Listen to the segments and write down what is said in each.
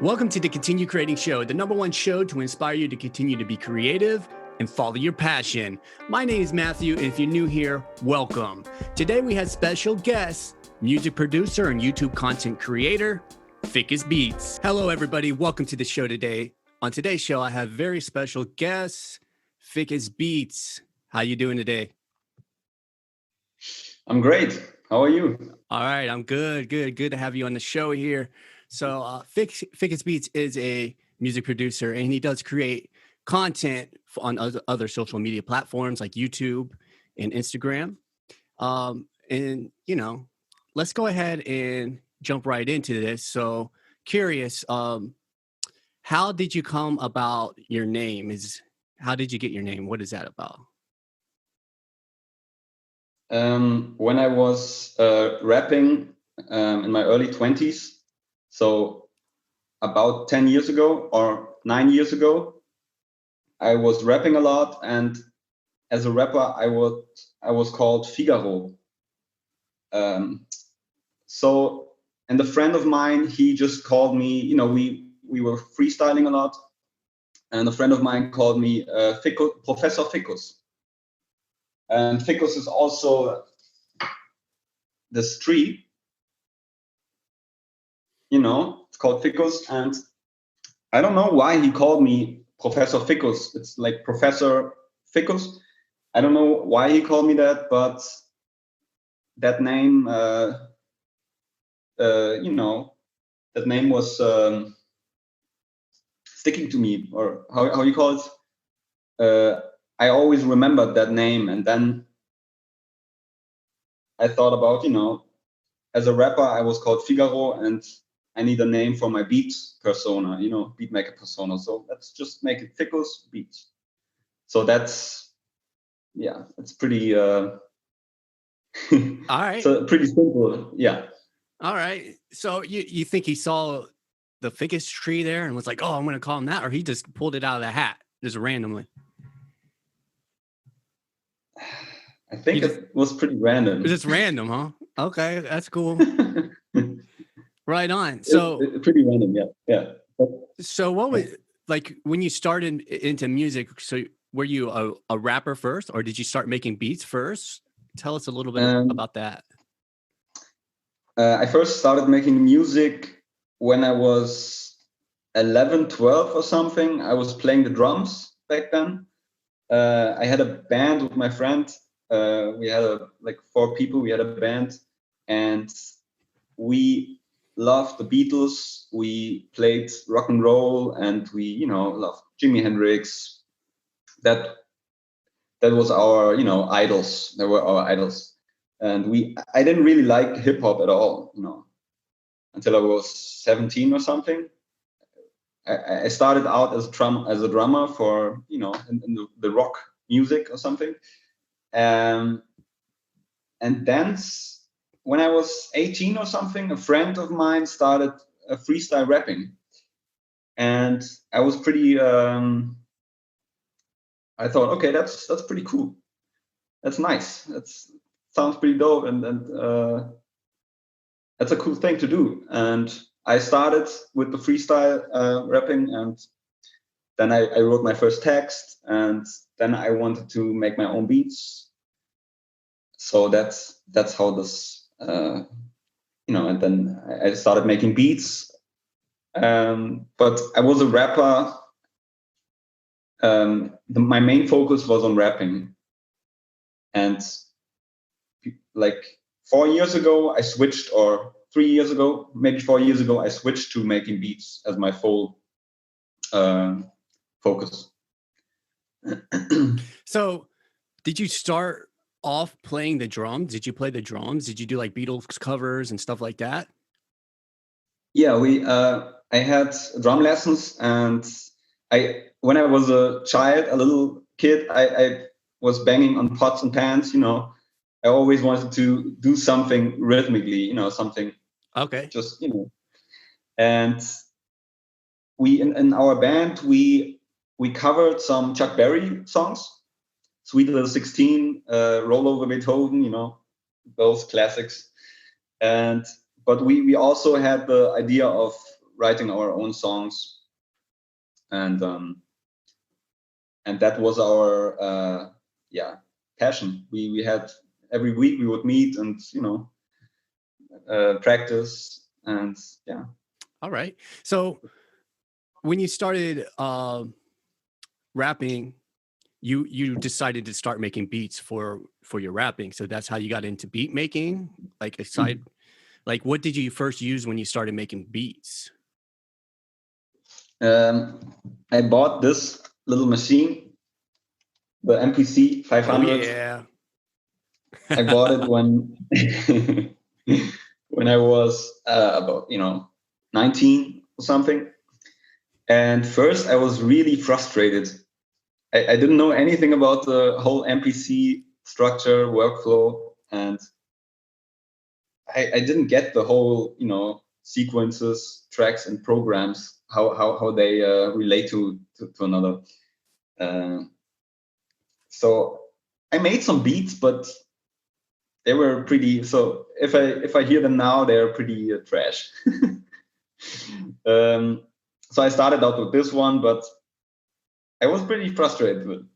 Welcome to the Continue Creating Show, the #1 show to inspire you to continue to be creative and follow your passion. My name is Matthew, and if you're new here, welcome. Today we have special guest, music producer and YouTube content creator, Fickus Beats. Hello, everybody. Welcome to the show today. On today's show, I have very special guest, Fickus Beats. How you doing today? I'm great. How are you? All right, I'm good to have you on the show here. So Fickus Beats is a music producer, and he does create content on other social media platforms like YouTube and Instagram. And, you know, let's go ahead and jump right into this. So curious, how did you come about your name? How did you get your name? What is that about? When I was rapping in my early 20s, so about 10 years ago or 9 years ago, I was rapping a lot, and as a rapper, I was called Figaro. And a friend of mine, he just called me. You know, we were freestyling a lot, and a friend of mine called me Professor Fickus. And Fickus is also this tree. You know, it's called Fickus, and I don't know why he called me Professor Fickus. It's like Professor Fickus. I don't know why he called me that, but that name, that name was sticking to me, or how you call it. I always remembered that name, and then I thought about, as a rapper, I was called Figaro, and I need a name for my beat persona, beat maker persona. So let's just make it Fickus Beats. So it's pretty. All right. So pretty simple, yeah. All right. So you think he saw the ficus tree there and was like, "Oh, I'm going to call him that," or he just pulled it out of the hat just randomly? I think it was pretty random. It's random, huh? Okay, that's cool. Right on. So it's pretty random, yeah. So what was like when you started into music? So were you a rapper first, or did you start making beats first? Tell us a little bit about that. I first started making music when I was 11, 12 or something. I was playing the drums back then. I had a band with my friend. We had 4 people. We had a band, and we loved the Beatles. We played rock and roll, and we, loved Jimi Hendrix. That was our, idols. They were our idols. And I didn't really like hip hop at all, until I was 17 or something. I started out as a drummer for, in the rock music or something. And then when I was 18 or something, a friend of mine started freestyle rapping. And I was pretty, I thought, okay, that's pretty cool. That's nice. Sounds pretty dope. And that's a cool thing to do. And I started with the freestyle rapping, and then I wrote my first text, and then I wanted to make my own beats. So that's how this, and then I started making beats. But I was a rapper. My main focus was on rapping. And 4 years ago, I switched, or 3 years ago, maybe 4 years ago, I switched to making beats as my full focus. So did you start off playing the drums? Did you play the drums? Did you do like Beatles covers and stuff like that? Yeah, I had drum lessons, and when I was a child, a little kid, I was banging on pots and pans, I always wanted to do something rhythmically, something. Okay. Just, and we, in our band, we covered some Chuck Berry songs, Sweet Little 16, Roll Over Beethoven, those classics. But we also had the idea of writing our own songs, and that was our passion. We had every week we would meet and practice, and yeah. All right. So when you started rapping, you decided to start making beats for your rapping. So that's how you got into beat making. Like aside, like what did you first use when you started making beats? I bought this little machine, the MPC 500. Oh yeah. I bought it when when I was about 19 or something. And first I was really frustrated. I didn't know anything about the whole MPC structure, workflow, and I didn't get the whole sequences, tracks, and programs, how they relate to another. So I made some beats, but they were pretty. So if I hear them now, they're pretty trash. So I started out with this one, but I was pretty frustrated with it.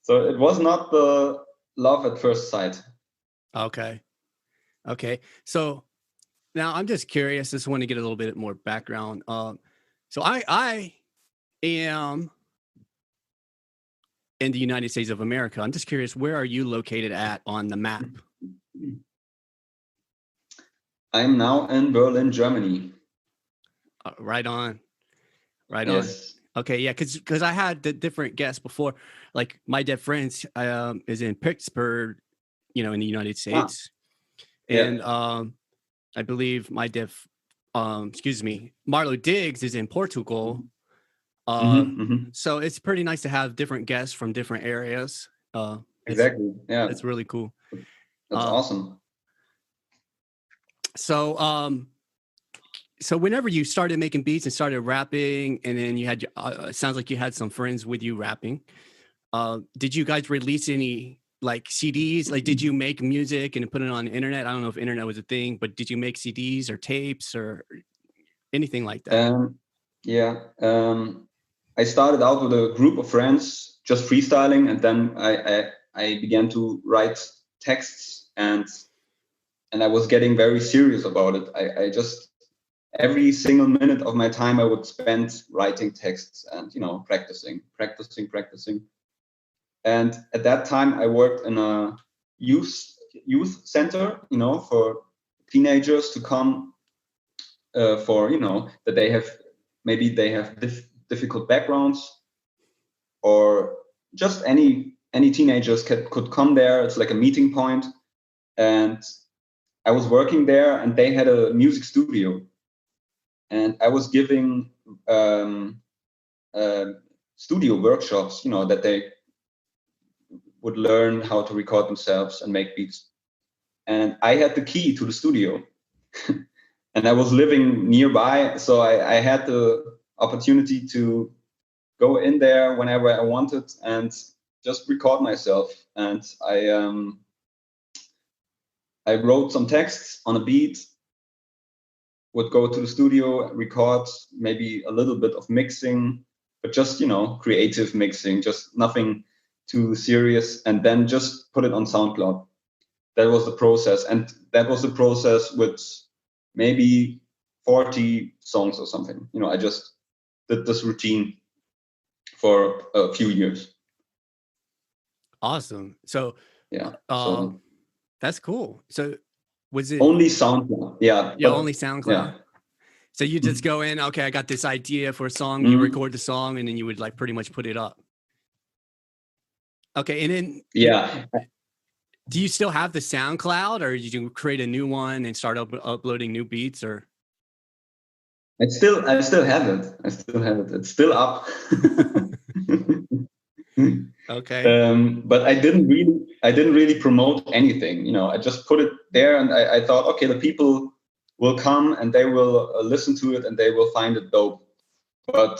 So it was not the love at first sight. Okay. So now I'm just curious. Just want to get a little bit more background. So I am in the United States of America. I'm just curious, where are you located at on the map? I'm now in Berlin, Germany. Right on. Yes. Okay, yeah, because I had the different guests before. Like my dead friends is in Pittsburgh, in the United States, and I believe my Marlo Diggs is in Portugal. So it's pretty nice to have different guests from different areas. Exactly. Yeah, it's really cool. That's awesome. So whenever you started making beats and started rapping, and then you had, it sounds like you had some friends with you rapping. Did you guys release any like CDs? Like, did you make music and put it on the internet? I don't know if internet was a thing, but did you make CDs or tapes or anything like that? I started out with a group of friends, just freestyling, and then I began to write texts, and I was getting very serious about it. I just every single minute of my time I would spend writing texts and practicing. And at that time I worked in a youth center, for teenagers to come for that they have difficult backgrounds, or just any teenagers could come there. It's like a meeting point, and I was working there, and they had a music studio, and I was giving studio workshops, that they would learn how to record themselves and make beats. And I had the key to the studio. And I was living nearby, so I had the opportunity to go in there whenever I wanted and just record myself. And I wrote some texts on a beat, would go to the studio, record maybe a little bit of mixing, but just creative mixing, just nothing too serious, and then just put it on SoundCloud. That was the process, and that was the process with maybe 40 songs or something. I just did this routine for a few years. Awesome. So yeah, that's cool. So was it only SoundCloud? Yeah, only SoundCloud. Yeah. So you just go in, okay, I got this idea for a song, you record the song, and then you would like pretty much put it up. Okay, and then do you still have the SoundCloud, or did you create a new one and start uploading new beats? Or I still have it. It's still up. Okay. But I didn't really promote anything. I just put it there, and I thought, okay, the people will come and they will listen to it and they will find it dope. But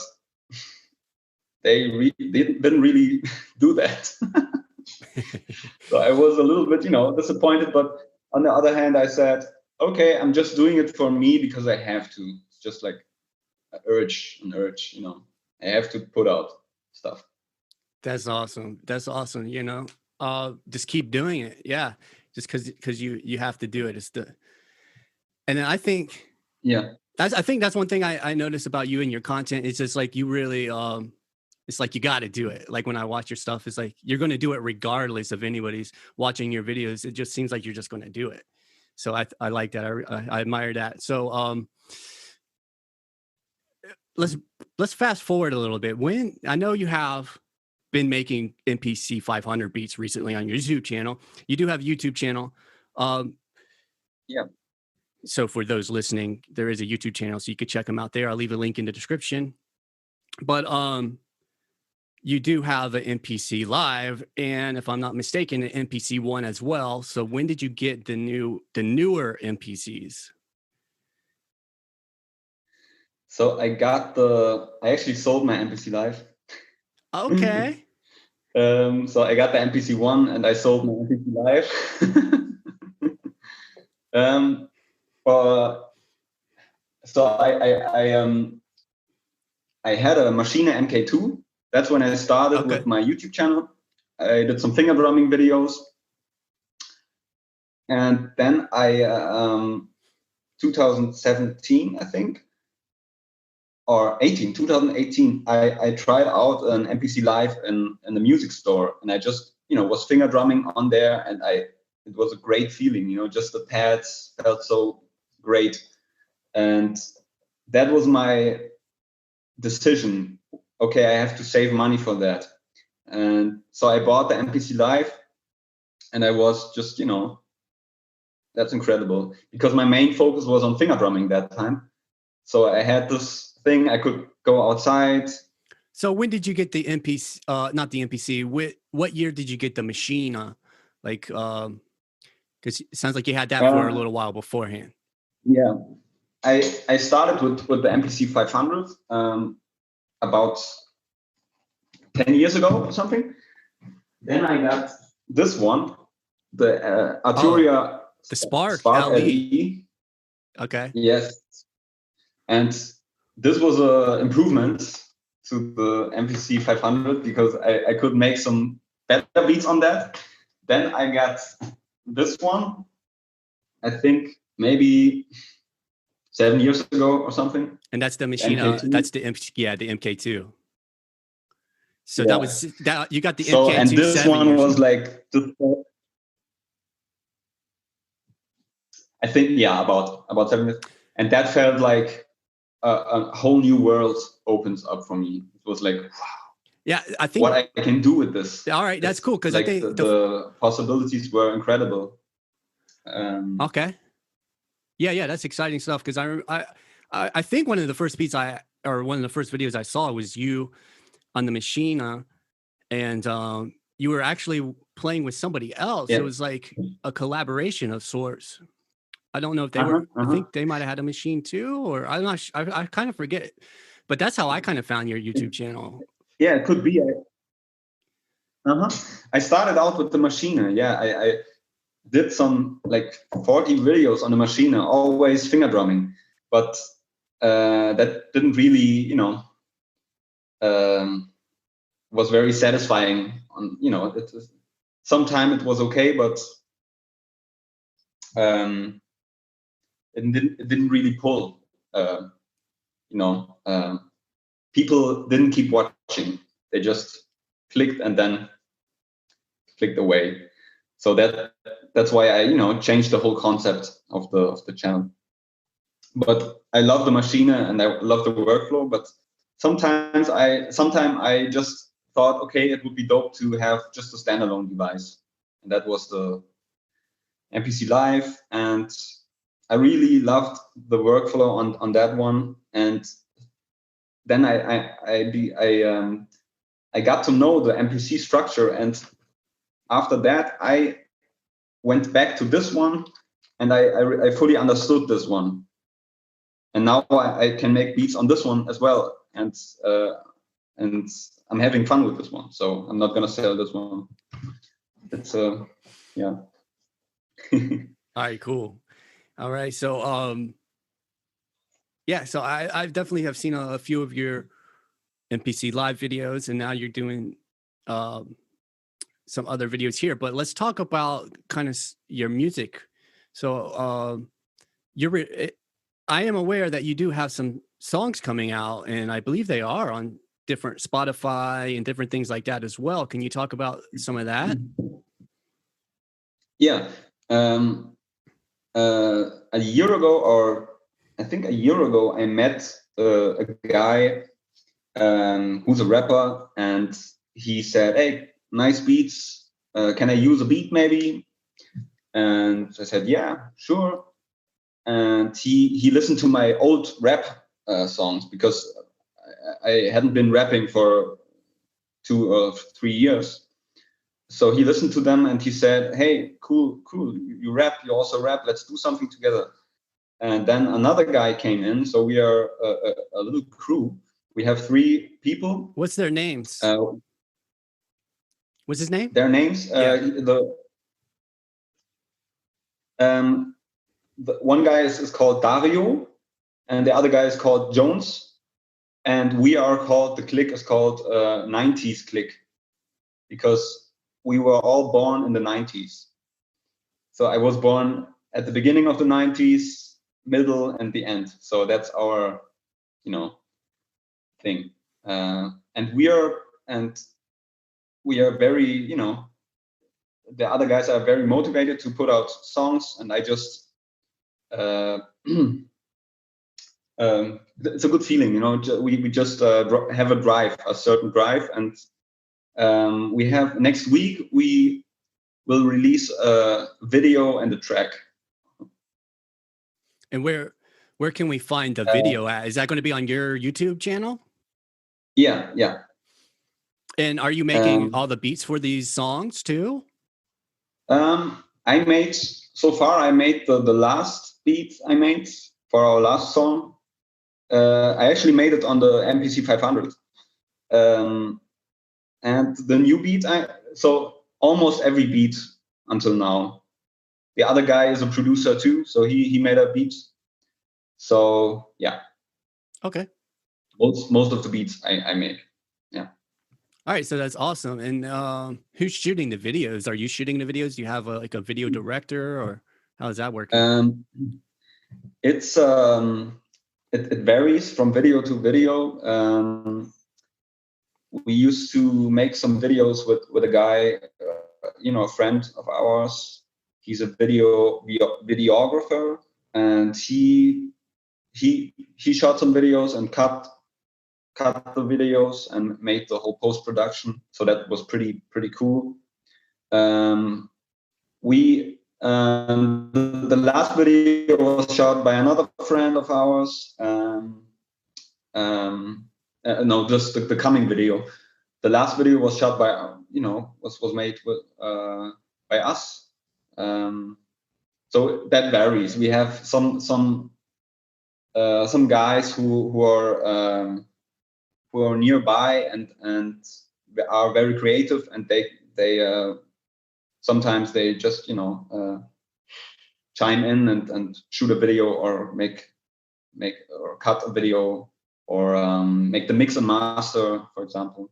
they didn't really do that. So I was a little bit, disappointed. But on the other hand, I said, okay, I'm just doing it for me because I have to. It's just like urge, I have to put out stuff. That's awesome. That's awesome. Just keep doing it. Yeah. Just because you have to do it. And then I think Yeah. I think that's one thing I notice about you and your content. It's just like you really it's like you got to do it. Like when I watch your stuff, it's like you're going to do it regardless of anybody's watching your videos. It just seems like you're just going to do it. So I like that. I admire that. So let's fast forward a little bit. When I know you have been making MPC 500 beats recently on your YouTube channel. You do have a YouTube channel. Yeah. So for those listening, there is a YouTube channel, so you could check them out there. I'll leave a link in the description. But you do have an MPC Live, and if I'm not mistaken, an MPC One as well. So when did you get the newer MPCs? So I actually sold my MPC Live. Okay. So I got the MPC One and I sold my MPC Live. So I had a Machine MK2. That's when I started with my YouTube channel. I did some finger drumming videos, and then 2017, I think, or 2018, I tried out an MPC Live in the music store, and I just was finger drumming on there, and it was a great feeling, just the pads felt so great, and that was my decision. Okay, I have to save money for that, and so I bought the MPC Live, and I was just that's incredible, because my main focus was on finger drumming that time. So I had this thing, I could go outside. So when did you get the MPC, not the MPC, what year did you get the Machina? Like, because it sounds like you had that for a little while beforehand. Yeah, I started with the MPC 500 about 10 years ago or something. Then I got this one, the Arturia the Spark LE. Okay. Yes. And this was an improvement to the MPC 500 because I could make some better beats on that. Then I got this one, I think maybe 7 years ago or something. And that's the Machina. That's the MK2. So that was that you got the so, MK2. And this one was like, I think, about 7 years. And that felt like a whole new world opens up for me. It was like, wow. Yeah, I think what I can do with this. All right, that's cool, because like I think the possibilities were incredible. Okay. Yeah, that's exciting stuff. Because I think one of the first beats one of the first videos I saw was you on the Machina, and you were actually playing with somebody else. Yeah. It was like a collaboration of sorts. I don't know if they were. I think they might have had a machine too, or I'm not. I kind of forget. But that's how I kind of found your YouTube channel. Yeah, it could be. I started out with the Machina. Yeah, I did some like 40 videos on the Machina, always finger drumming, but that didn't really, was very satisfying. On sometimes it was okay, but it didn't really pull. People didn't keep watching; they just clicked and then clicked away. So that's why I changed the whole concept of the channel. But I love the Machina and I love the workflow. But sometimes I just thought, okay, it would be dope to have just a standalone device, and that was the MPC Live. And I really loved the workflow on that one. And then I got to know the MPC structure, and after that I went back to this one, and I fully understood this one, and now I can make beats on this one as well, and I'm having fun with this one, so I'm not gonna sell this one. It's yeah. All right, cool. All right, so Yeah, so I definitely have seen a few of your NPC live videos, and now you're doing um, some other videos here. But let's talk about kind of your music. So you're, I am aware that you do have some songs coming out, and I believe they are on different Spotify and different things like that as well. Can you talk about some of that? Yeah. Um, a year ago, or I think a year ago, I met a guy who's a rapper, and he said, "Hey, nice beats. Can I use a beat maybe?" And I said, "Yeah, sure." And he listened to my old rap songs because I hadn't been rapping for 2 or 3 years. So he listened to them and he said, "Hey, cool, cool. You rap, you also rap. Let's do something together." And then another guy came in. So we are a little crew. We have 3 people. What's their names? Uh, What's his name? their names. Yeah. The one guy is called Dario, and the other guy is called Jones. And we are called, the clique is called 90s clique, because we were all born in the 90s. So I was born at the beginning of the 90s, middle, and the end. So that's our, thing. And we are very, the other guys are very motivated to put out songs, and I just uh, it's a good feeling, we just have a certain drive, and we have next week we will release a video and a track. And where can we find the uh, video at? Is that going to be on your YouTube channel? yeah. And are you making all the beats for these songs too? I made, so far I made the last beat I made for our last song. I actually made it on the MPC 500. And the new beat, so almost every beat until now. The other guy is a producer too, so he made a beat. So yeah. Okay. Most of the beats I make. Yeah. All right, so that's awesome. And who's shooting the videos? Are you shooting the videos? Do you have like a video director, or how is that working? It's it varies from video to video. We used to make some videos with a guy, a friend of ours. He's a videographer, and he shot some videos and cut the videos and made the whole post production. So that was pretty cool. The last video was shot by another friend of ours. No, just the coming video. The last video was shot by, was made with by us. So that varies. We have some guys who are nearby and are very creative, and they sometimes they just chime in and shoot a video, or make or cut a video, or make the mix and master, for example.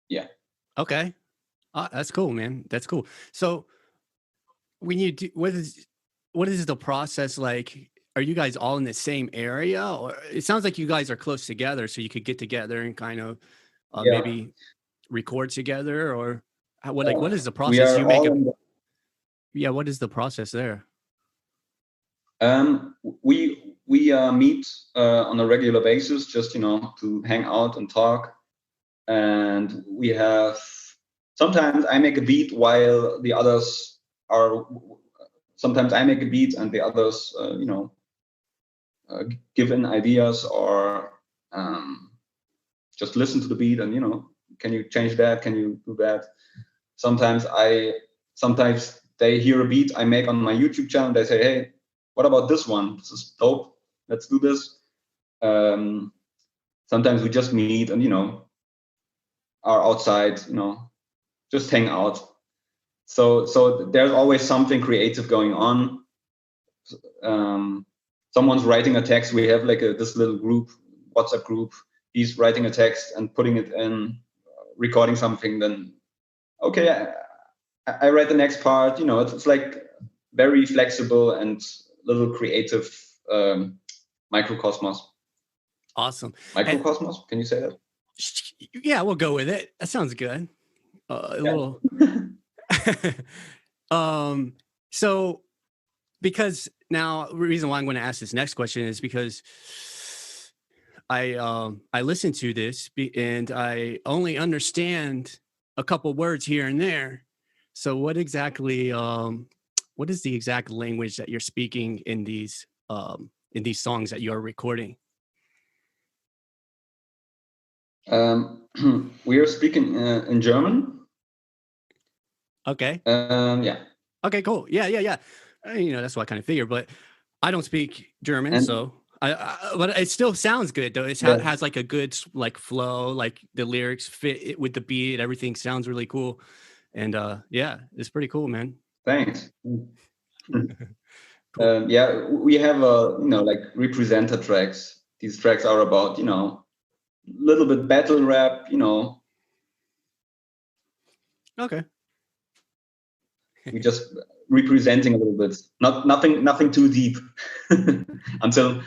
Yeah. Okay. That's cool, man. That's cool. So when you do, what is the process like? Are you guys all in the same area, or it sounds like you guys are close together, so you could get together and kind of maybe record together, or what is the We process? are You make all a, in the, yeah. What is the process there? we meet on a regular basis, just to hang out and talk. And we have, sometimes I make a beat while the others are, sometimes I make a beat and the others give in ideas, or just listen to the beat and can you change that, can you do that. Sometimes they hear a beat I make on my YouTube channel, they say, "Hey, what about this one? This is dope, let's do this." Sometimes we just meet and are outside, just hang out. So there's always something creative going on. someone's writing a text. We have like this little group, WhatsApp group. He's writing a text and putting it in, recording something. Then, okay, I write the next part. You know, it's like very flexible and little creative microcosmos. Awesome. Microcosmos? Can you say that? Yeah, we'll go with it. That sounds good. A little. So because now the reason why I'm going to ask this next question is because I listened to this and I only understand a couple words here and there. So what exactly what is the exact language that you're speaking in these songs that you're recording? We are speaking in German. Okay. Yeah. Okay, cool. Yeah. You know, that's what I kind of figured, but I don't speak German, so but it still sounds good though. It has like a good like flow, like the lyrics fit with the beat. Everything sounds really cool, and yeah, it's pretty cool, man. Thanks. Cool. Yeah, we have like representer tracks. These tracks are about a little bit battle rap. Okay. We just representing a little bit. Nothing too deep until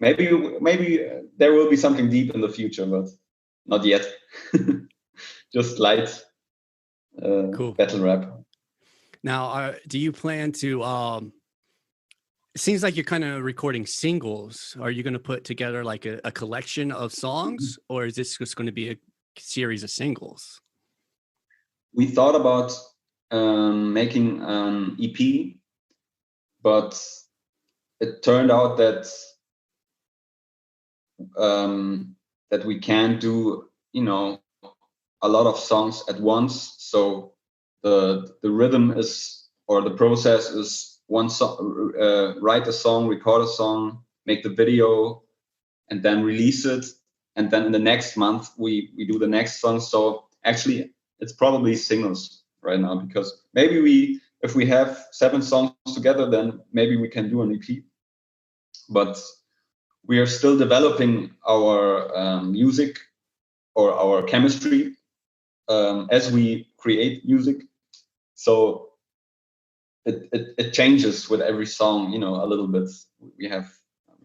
maybe there will be something deep in the future, but not yet. Just light Cool. battle rap. Now, do you plan to? It seems like you're kind of recording singles. Are you going to put together like a collection of songs, or is this just going to be a series of singles? We thought about making an EP, but it turned out that that we can't do a lot of songs at once. So the rhythm is, or the process is, one song, write a song, record a song, make the video, and then release it. And then in the next month we do the next song. So actually it's probably singles right now, because maybe if we have 7 songs together, then maybe we can do an EP. But we are still developing our music or our chemistry as we create music. So it changes with every song, a little bit. We have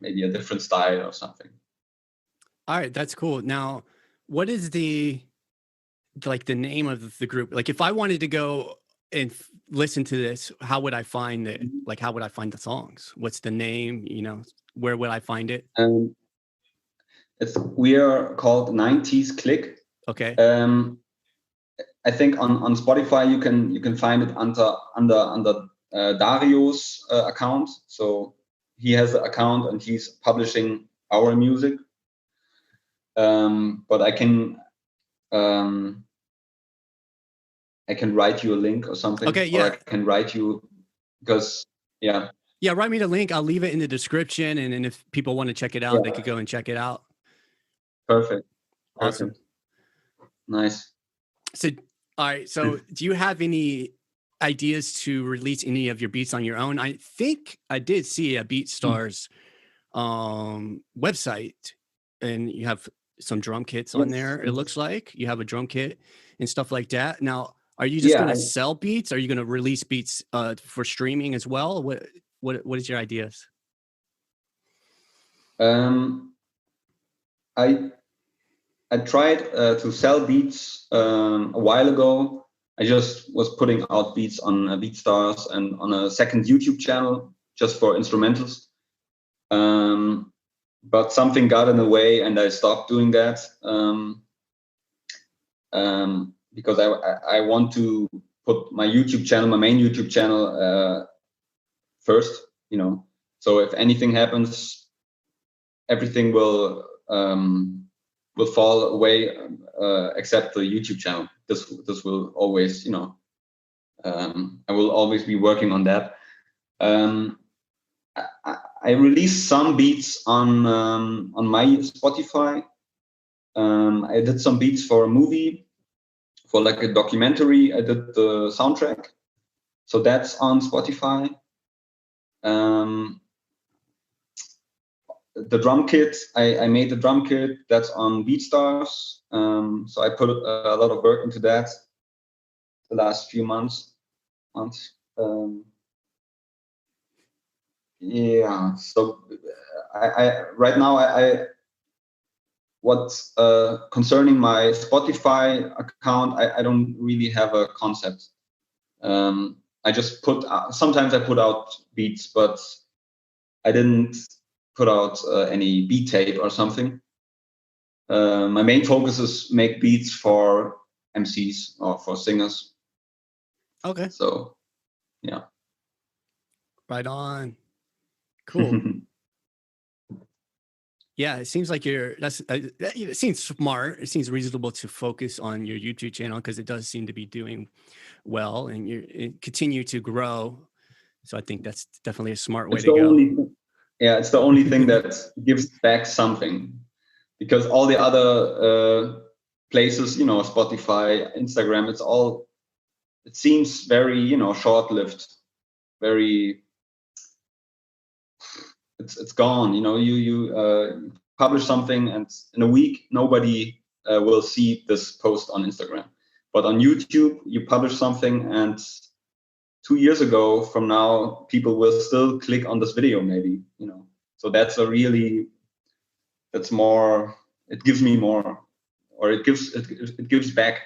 maybe a different style or something. All right, that's cool. Now, what is the name of the group? Like, if I wanted to go and listen to this, how would I find it? Like, how would I find the songs? What's the name? Where would I find it? We are called 90s Click. Okay. I think on Spotify you can find it under Dario's account. So he has an account and he's publishing our music. But I can write you a link or something. Okay, yeah. Or I can write you, because yeah. Yeah, write me the link. I'll leave it in the description, and if people want to check it out, they could go and check it out. Perfect. Awesome. Nice. So, all right. So, do you have any ideas to release any of your beats on your own? I think I did see a BeatStars website, and you have some drum kits on there. It looks like you have a drum kit and stuff like that. Now, are you just going to sell beats? Are you going to release beats for streaming as well? What is your ideas? I tried to sell beats a while ago. I just was putting out beats on BeatStars and on a second YouTube channel just for instrumentals. But something got in the way and I stopped doing that because I want to put my YouTube channel, my main YouTube channel first, So if anything happens, everything will fall away except the YouTube channel. This will always, I will always be working on that. I released some beats on my Spotify. I did some beats for a movie, for like a documentary. I did the soundtrack, so that's on Spotify. Um, the drum kit, I made the drum kit that's on BeatStars. So I put a lot of work into that the last few months. Yeah. So I right now what's concerning my Spotify account, I don't really have a concept. I just put sometimes I put out beats, but I didn't put out any beat tape or something. My main focus is make beats for MCs or for singers. Okay. So yeah. Right on. Cool. Yeah, it seems like it seems smart. It seems reasonable to focus on your YouTube channel because it does seem to be doing well and you continue to grow. So I think that's definitely a smart way It's to the go. only it's the only thing that gives back something, because all the other places, Spotify, Instagram, it seems very, short-lived, very, it's gone. You publish something and in a week nobody will see this post on Instagram, but on YouTube you publish something and 2 years ago from now people will still click on this video, maybe. So that's more, it gives me more, or it gives back.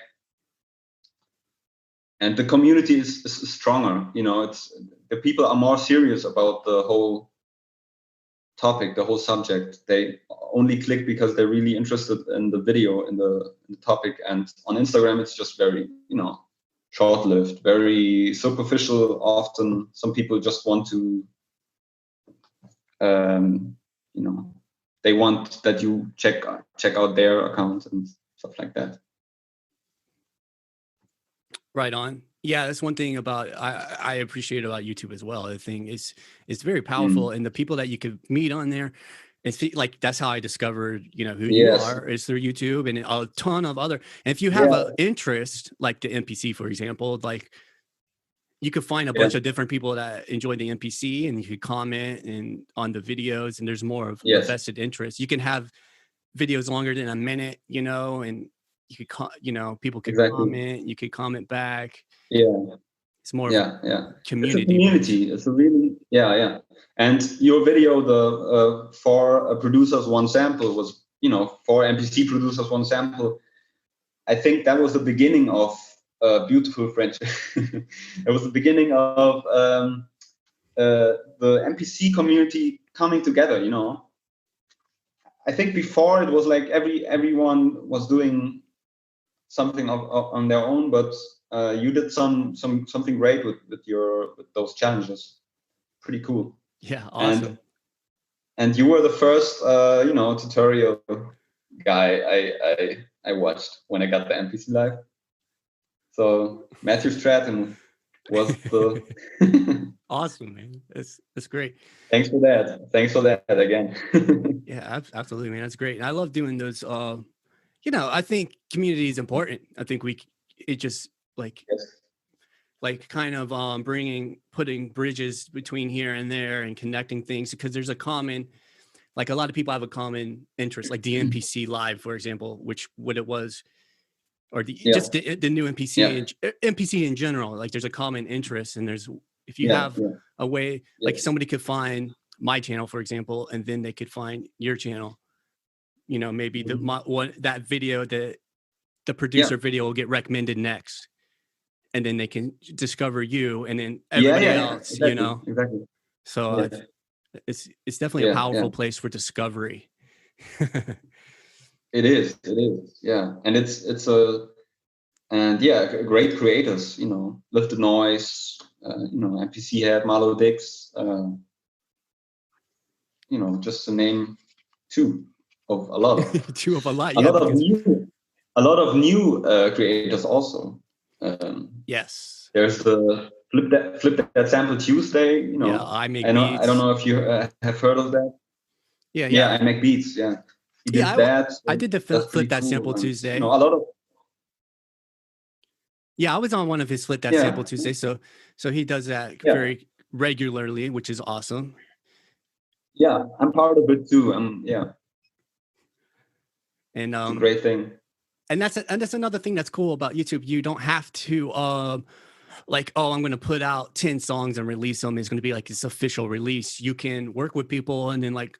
And the community is stronger. It's the people are more serious about the whole topic, the whole subject. They only click because they're really interested in the video, in the topic. And on Instagram it's just very short-lived, very superficial. Often some people just want to they want that you check out their account and stuff like that. Right on. Yeah, that's one thing about I appreciate about YouTube as well. The thing is, it's very powerful, and the people that you could meet on there, like that's how I discovered who you Yes. are is through YouTube and a ton of other. And if you have an interest like the NPC, for example, like you could find a bunch of different people that enjoy the NPC, and you could comment and on the videos, and there's more of a vested interest. You can have videos longer than a minute, and you could people could comment, you could comment back. It's more of a community. It's a community. It's a really And your video, the four producers one sample, was four NPC producers one sample. I think that was the beginning of a beautiful friendship. It was the beginning of the NPC community coming together. I think before it was like everyone was doing something on their own, but you did something great with those challenges. Pretty cool. Yeah, awesome. And you were the first tutorial guy I watched when I got the NPC Live. So Matthew Stratton was the awesome, man. That's great. Thanks for that again. Yeah, absolutely, man. That's great. And I love doing those. I think community is important. I think it just like kind of putting bridges between here and there and connecting things, because there's a common, like a lot of people have a common interest, like the NPC Live, for example, what it was, or just the new NPC and NPC in general. Like there's a common interest, and if you have a way, like somebody could find my channel, for example, and then they could find your channel. Maybe that video, the producer video will get recommended next, and then they can discover you, and then everybody else. Exactly. So it's definitely a powerful place for discovery. It is, yeah. And great creators, Lift the Noise, NPC Head, Marlo Dix, just to name two of a lot of two of a lot, a lot of new creators also. Yes. There's the Flip That Sample Tuesday, I make beats. I don't know if you have heard of that. Yeah, I make beats. Yeah, he did that. I did the Flip That Sample Tuesday. A lot of. Yeah, I was on one of his Flip That Sample Tuesday. So he does that very regularly, which is awesome. Yeah, I'm part of it too. Yeah, And it's a great thing. and that's another thing that's cool about YouTube. You don't have to like, oh, I'm going to put out 10 songs and release them. It's going to be like this official release. You can work with people and then like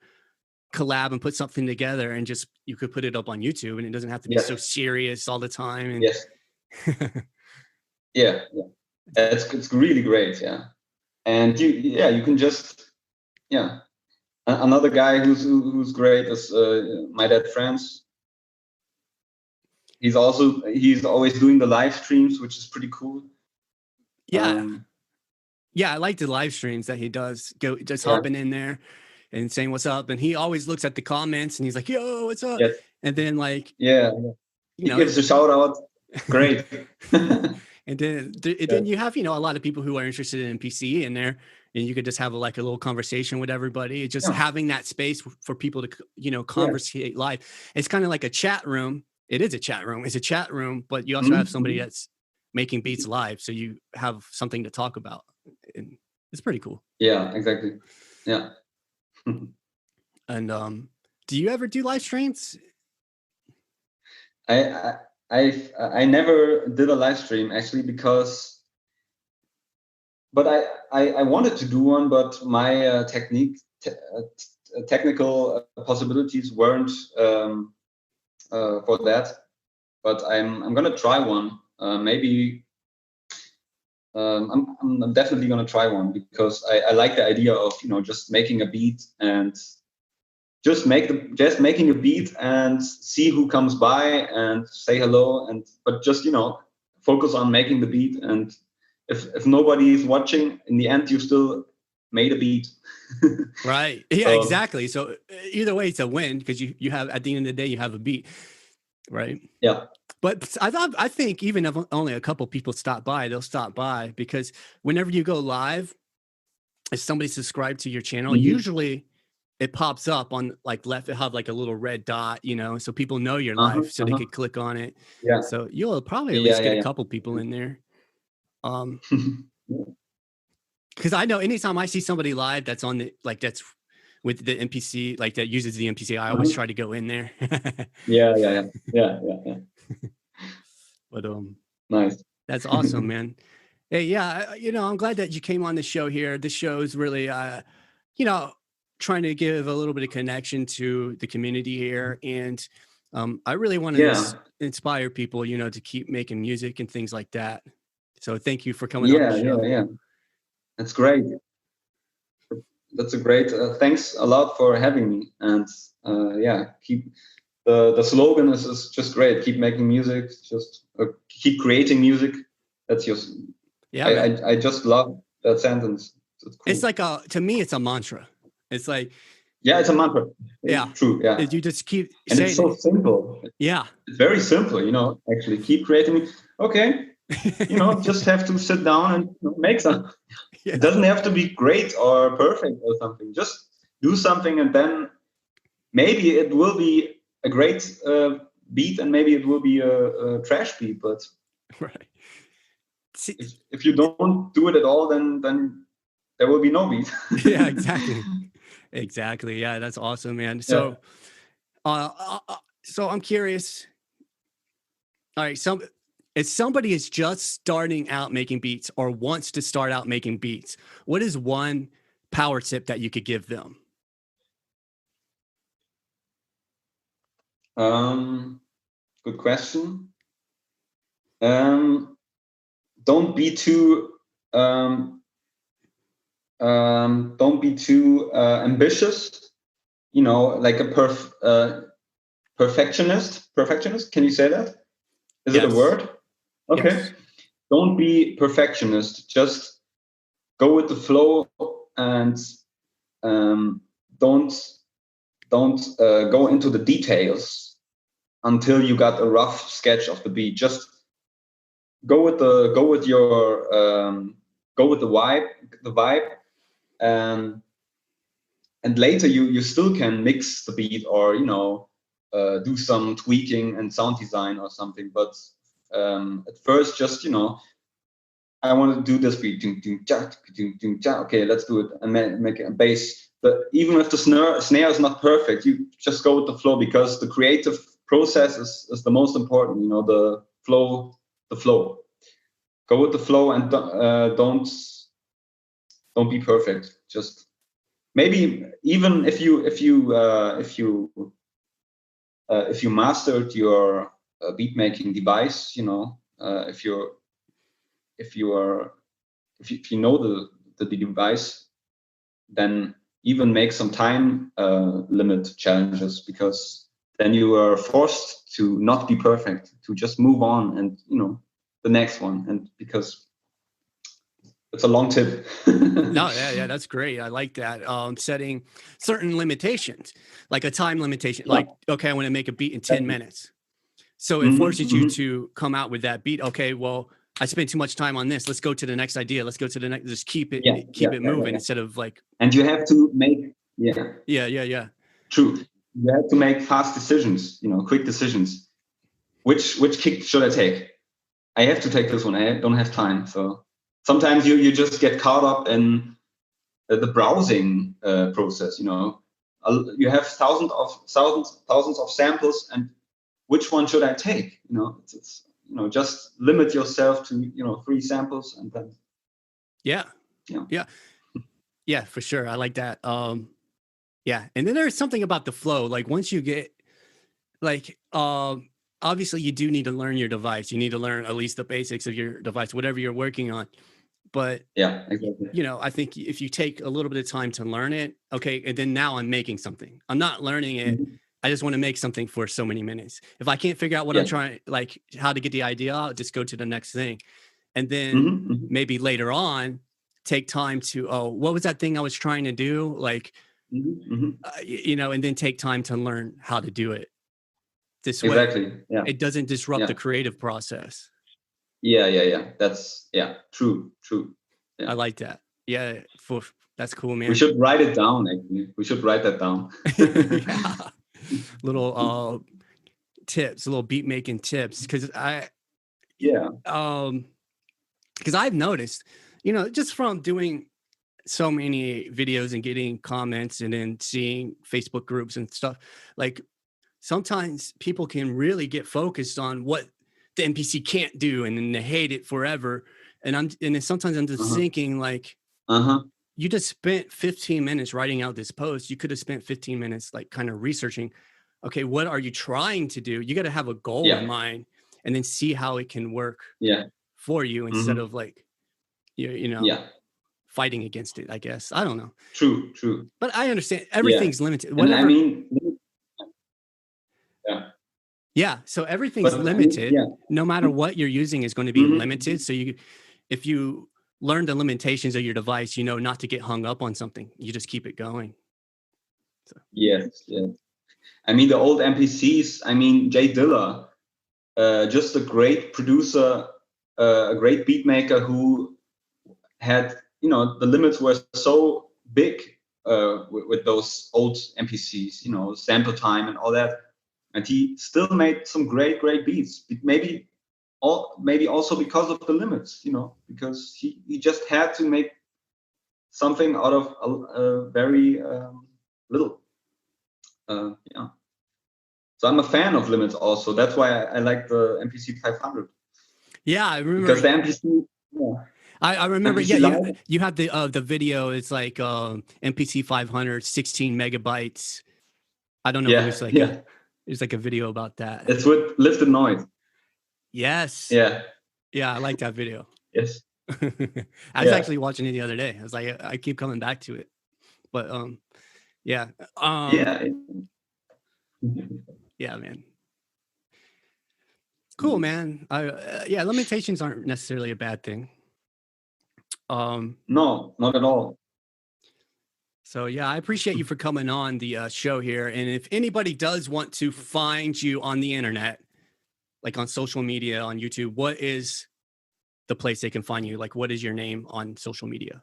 collab and put something together, and just you could put it up on YouTube, and it doesn't have to be so Yes, serious all the time. And yes, yeah, yeah. It's really great. Yeah, and you can just, yeah. Another guy who's great is my dad Franz. He's always doing the live streams, which is pretty cool. Yeah. Yeah, I like the live streams that he does. Go just Yeah. hopping in there and saying what's up. And he always looks at the comments and he's like, yo, what's up? Yes. And then like, Yeah. you He know, gives a shout out. Great. and then you have, you know, a lot of people who are interested in PC in there, and you could just have like a little conversation with everybody. Just having that space for people to, you know, conversate live. It's kind of like a chat room. It is a chat room. It's a chat room, but you also have somebody that's making beats live, so you have something to talk about. And it's pretty cool. Yeah, exactly. Yeah. And do you ever do live streams? I never did a live stream actually, because, but I wanted to do one, but my technical possibilities weren't for that. But I'm gonna try one. Maybe I'm definitely gonna try one, because I like the idea of, you know, just making a beat and just making a beat and see who comes by and say hello, but just, you know, focus on making the beat, and if nobody is watching, in the end you still made a beat. Right. Yeah, exactly. So either way it's a win, because you have, at the end of the day, you have a beat, right? Yeah. But I think even if only a couple people stop by, they'll stop by, because whenever you go live, if somebody subscribed to your channel, usually it pops up on like left, it have like a little red dot, you know, so people know you're live, so they could click on it. Yeah. So you'll probably at least get a couple people in there. Because I know anytime I see somebody live that's on the, like, that's with the MPC, like that uses the MPC, I always try to go in there. Yeah. But Nice. that's awesome, man. Hey, yeah, you know, I'm glad that you came on the show here. This show is really, you know, trying to give a little bit of connection to the community here, and I really want to inspire people, you know, to keep making music and things like that. So thank you for coming on the show. Yeah. That's great. That's a great. Thanks a lot for having me. And keep the slogan is just great. Keep making music. Just keep creating music. That's just. Yeah. I just love that sentence. It's cool. It's like to me, it's a mantra. It's like. Yeah, it's a mantra. Yeah, true. Yeah, you just keep. And it's so simple. Yeah, it's very simple. You know, actually, keep creating. Okay. You know, just have to sit down and make some. Yeah. It doesn't have to be great or perfect or something. Just do something, and then maybe it will be a great beat, and maybe it will be a trash beat. But right, if you don't do it at all, then there will be no beat. Yeah, exactly. Yeah, that's awesome, man. So, so I'm curious. All right, if somebody is just starting out making beats or wants to start out making beats, what is one power tip that you could give them? Good question. Don't be too ambitious. You know, like a perfectionist. Perfectionist? Can you say that? Is it a word? Okay. Yes. Don't be perfectionist. Just go with the flow, and don't go into the details until you got a rough sketch of the beat. Just go with the vibe, and later you still can mix the beat, or, you know, do some tweaking and sound design or something. But at first, just, you know, I want to do this beat. Okay, let's do it and make a bass. But even if the snare is not perfect, you just go with the flow, because the creative process is the most important. You know, the flow. Go with the flow and don't be perfect. Just maybe even if you mastered your beat making device, you know, if you know the device, then even make some time limit challenges, because then you are forced to not be perfect, to just move on and, you know, the next one. And because it's a long tip. No, yeah, that's great. I like that. Setting certain limitations, like a time limitation, like, okay, I want to make a beat in 10 minutes. So it forces you to come out with that beat. Okay, well, I spent too much time on this. Let's go to the next idea. Let's go to the next, just keep it moving instead of like. And you have to make, Yeah. True. You have to make fast decisions, you know, quick decisions. Which kick should I take? I have to take this one. I don't have time. So sometimes you just get caught up in the browsing process. You know, you have thousands of samples, and which one should I take? You know, it's you know, just limit yourself to, you know, 3 samples, and then yeah, for sure. I like that. Yeah, and then there's something about the flow. Like once you get like obviously you do need to learn your device. You need to learn at least the basics of your device, whatever you're working on. But yeah, exactly. You know, I think if you take a little bit of time to learn it, okay, and then now I'm making something. I'm not learning it. I just want to make something for so many minutes. If I can't figure out what I'm trying, like how to get the idea out, just go to the next thing. And then maybe later on, take time to, what was that thing I was trying to do? Like, you know, and then take time to learn how to do it. This way, it doesn't disrupt the creative process. Yeah. That's true. I like that. Yeah, that's cool, man. We should write it down. Actually, we should write that down. Little tips, little beat making tips, because I've noticed, you know, just from doing so many videos and getting comments and then seeing Facebook groups and stuff, like sometimes people can really get focused on what the NPC can't do, and then they hate it forever. And then sometimes I'm just thinking like, you just spent 15 minutes writing out this post. You could have spent 15 minutes like kind of researching, okay, what are you trying to do? You got to have a goal in mind and then see how it can work for you instead of like, you know, fighting against it, I guess. I don't know. True. But I understand everything's limited. Whatever. I mean, so everything's limited. No matter what you're using is going to be limited. So if you learn the limitations of your device, you know not to get hung up on something. You just keep it going. So. Yes. I mean, the old MPCs, I mean, Jay Dilla, just a great producer, a great beat maker who had, you know, the limits were so big with those old MPCs, you know, sample time and all that. And he still made some great beats. Maybe also because of the limits, you know, because he just had to make something out of a very little. So I'm a fan of limits also. That's why I like the MPC 500. Yeah, I remember. Because the MPC. I remember. MPC you had the video. It's like MPC 500, 16 megabytes. I don't know. It was like there's like a video about that. It's with lifted noise. Yes. Yeah, I like that video. Yes. I was actually watching it the other day. I was like, I keep coming back to it. But yeah, man. Cool, man. Limitations aren't necessarily a bad thing. No, not at all. So yeah, I appreciate you for coming on the show here. And if anybody does want to find you on the internet, like on social media, on YouTube, what is the place they can find you? Like, what is your name on social media?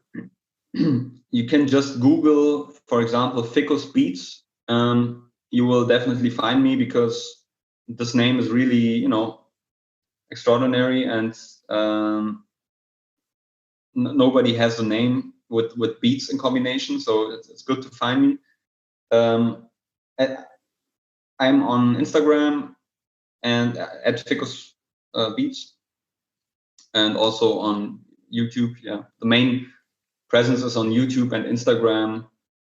You can just Google, for example, Fickus Beats. You will definitely find me, because this name is really, you know, extraordinary, and nobody has a name with beats in combination, so it's good to find me. I'm on Instagram and at Fickus Beats, and also on YouTube. Yeah, the main presence is on YouTube and Instagram.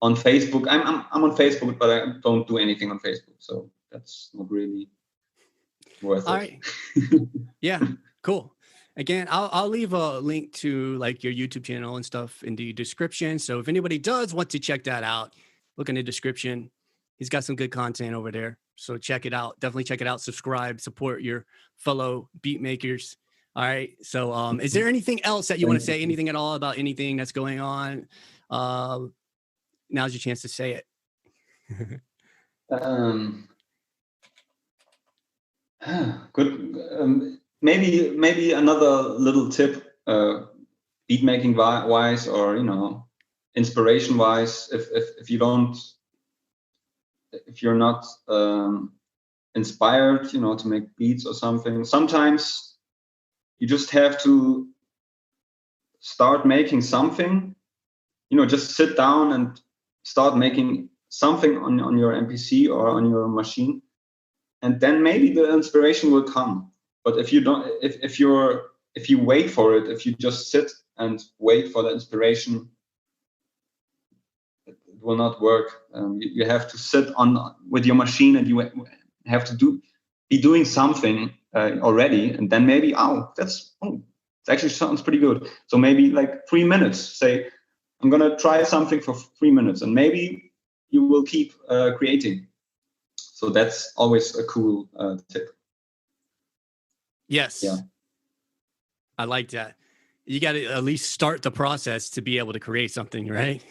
On Facebook, I'm on Facebook, but I don't do anything on Facebook, so that's not really worth All it. right. Yeah, cool. Again, I'll leave a link to like your YouTube channel and stuff in the description. So if anybody does want to check that out, look in the description. He's got some good content over there. So check it out. Definitely check it out. Subscribe, support your fellow beat makers. All right. So is there anything else that you want to say? Anything at all about anything that's going on? Now's your chance to say it. Good. Maybe another little tip, beat making wise, or inspiration wise. If you're not inspired, to make beats or something, sometimes you just have to start making something. Just sit down and start making something on your MPC or on your machine, and then maybe the inspiration will come. But if you don't, if you wait for it, if you just sit and wait for the inspiration, it will not work. You have to sit with your machine, and you have to be doing something already, and then maybe it actually sounds pretty good. So maybe like 3 minutes. Say, I'm gonna try something for 3 minutes, and maybe you will keep creating. So that's always a cool tip. Yes. Yeah. I like that. You got to at least start the process to be able to create something, right?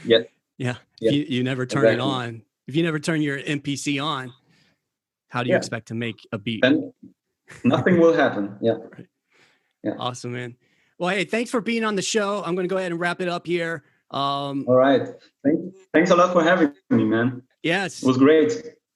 Yeah. Yeah. Yeah. You never turn it on. If you never turn your MPC on, how do you expect to make a beat? Then nothing will happen. Yeah. Right. Yeah. Awesome, man. Well, hey, thanks for being on the show. I'm going to go ahead and wrap it up here. All right. Thanks a lot for having me, man. Yes. It was great.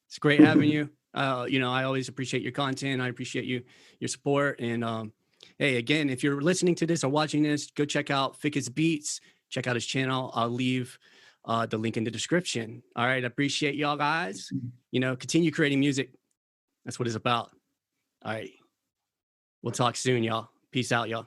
It's great having you. I always appreciate your content. I appreciate your support. And hey, again, if you're listening to this or watching this, go check out Fickus Beats. Check out his channel. I'll leave the link in the description. All right. I appreciate y'all guys. Continue creating music. That's what it's about. All right. We'll talk soon, y'all. Peace out, y'all.